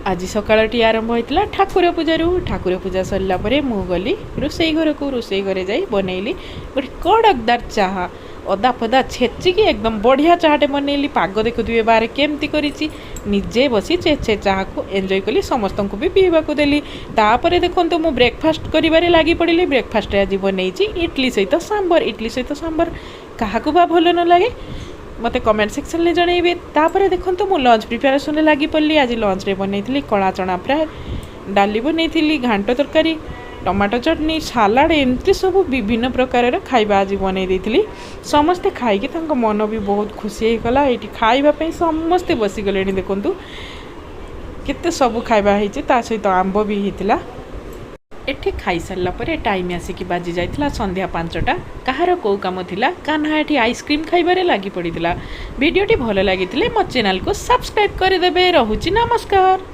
आज सकाळटी आरंभ होता ठाकुर पूजा सरला मु गली रोसई घर को रोसई घरे जाई बनैली गोटे कड़कदार चाहा अदा फदा छेचिकी एकदम बढ़िया चाहाटे बनैली पाग देखुए बारे केमती करिछि निजे बसी छे चाहा को एंजॉय कली समस्त को भी पीवा को देली तापर देखो मु ब्रेकफास्ट करिबारे लागी पड़िली ब्रेकफास्ट आज बनैछि इडली सहित सांबर क्या बा भल न लगे मते कमेंट सेक्शन में जनइबे तापर देखो मु लंच प्रिपेरेसन लगी पड़ी आज लंच रे बनई कला चना फ्राए डाली बनई घांट तरकारी टमाटो चटनी सालाड एमती सब विभिन्न प्रकार खाइबा आज बनई समस्ते खाई मन भी बहुत खुशी होगा ये खाइबापी समस्ते बसीगले देखु केते सब खाइबा सहित आंब भी होता एठी खाई सारला परे टाइम आसिक बाजी जाइथिला संध्या 5टा कहार कौ काम थिला कान्हा एठी आइसक्रीम खाइबारे लागी पड़िथिला वीडियोटी भल लागिथिले मो चैनल को सब्सक्राइब कर देबे। रहुची नमस्कार।